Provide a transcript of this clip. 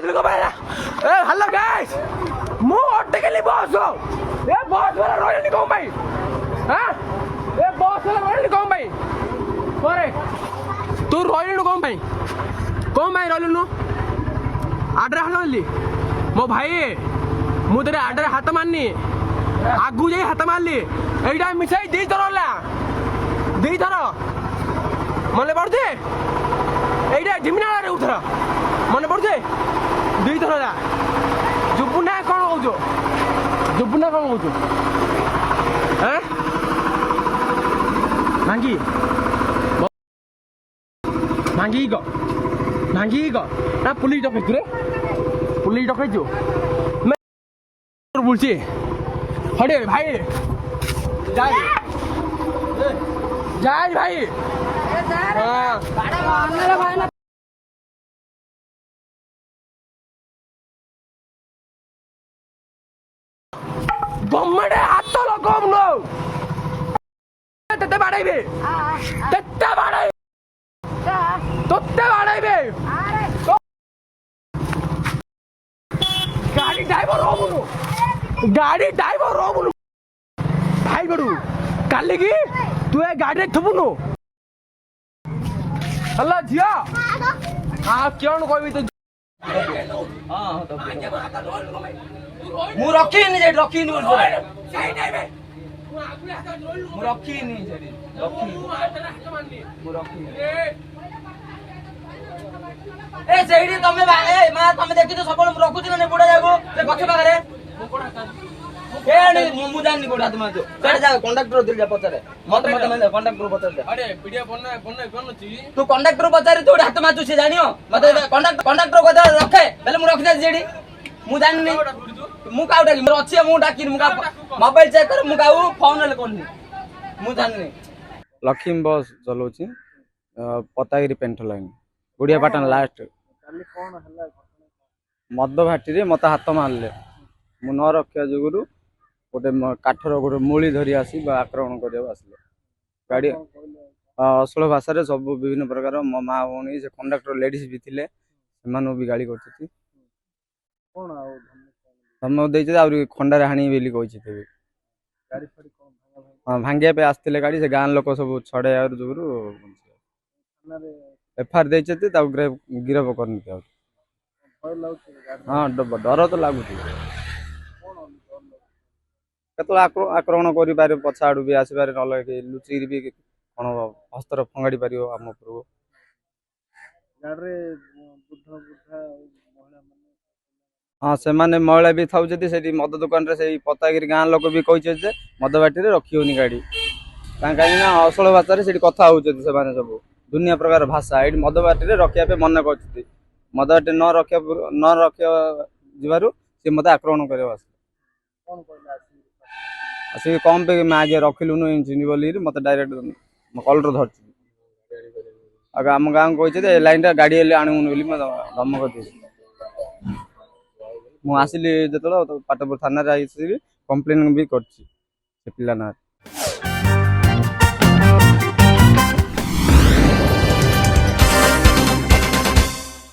hello guys मु अटकेली बस ए बस वाला रोइली कोन भाई हां ए बस वाला रोइली कोन भाई करे तू रोइली कोन भाई रोइली नु आडरे हलली मो भाई मु तेरे आडरे हाथ मारनी आगु जाई हाथ मारली एइडा मिसाई दी थरला दी थर मने पड़ते एइडा ढिमना रे उठरा मने पड़ते दी थरला जुबुना कोन होजो जुबुना कोन होजो हैं मांगी मांगी गो ना पुलिस डके रे पुलिस डके जो मैं बोलছি हटे भाई जाए भाई हां बाड़ा भाई ना गम्मडे हाथ लगम नो तते बाड़ाइबे तते बाड़ाइ तते बाड़ाइबे गाड़ी ड्राइवर हो भाई बड़ू काली की तू ए गाड़ी थबु नो हल्ला झिया हां क्यों कहबी तो हां मु रखी नहीं जे रखी नहीं बोल सही नहीं बे मु रखी नहीं जे रखी मु रखी ए सेडी तमे ए मा तमे देखि तो सबल रखु छ ने बुडा जागो से गछ पागरे ए नहीं मु जान नहीं कोडा तुम जो चढ़ जा कंडक्टर दिल जा पचरे मत कंडक्टर पचर दे अरे वीडियो बन छी तू कंडक्टर पचरे तू हाथ माचू से जानियो मत कंडक्टर को रखे पहले मु रख दे जेडी मु जान नहीं मु काउ डाकी मोर अछि मु डाकी मु मोबाइल चेक कर मु काउ फोन ले कोनी मु जान नहीं लक्ष्मी बस चलाउछि पतागिरी पेंट लाइन गुड़िया पाटन लास्ट काली कोन हला मद भाटी रे मत हाथ मारले मु न रखिया जुगुरु गोटे काठर गोटे मूली धरी आसी आक्रमण करिया आसले गाड़ी असल भाषा रे सब विभिन्न प्रकार मो माँ भौणी से कंडक्टर लेडीज भी थिले सेमानु भी गाड़ी करछथि कोन आ धमक देइछे आउरी खंडारे हाणी बेली कहिछि तेबे गाड़ी फड़ी कोन हां भांगिया पे आस्तिले गाड़ी से गां लोक सब छड़े आउर जुगुरु एफआर देइछथि ता गिरफ करनी ता हाँ डर तो लगुच आक्रमण कर पछ आड़ू भी आसपारे ना लुचिक भी कौन हस्तर फंगाड़ी पार आम उपर हाँ से माने महिला भी था से मद दुकान से पतागिरी गाँ लोक भी कही मद बाटी रखी होनी गाड़ी कहीं असल भाषा से कथा होती सब दुनिया प्रकार भाषा ये मद बाटी रखा मन कर मद बाटी न रखा जीवार सी मत आक्रमण कर आसिक कम पे आगे रखिलुनु चिन्ह बोली मत डायरेक्ट कलर धरती आम गाँव कही लाइन गाड़ी आणुन बोली धमक दे मुझे आसिली जो पाटपुर थाना कम्प्लेन भी कर पिला ना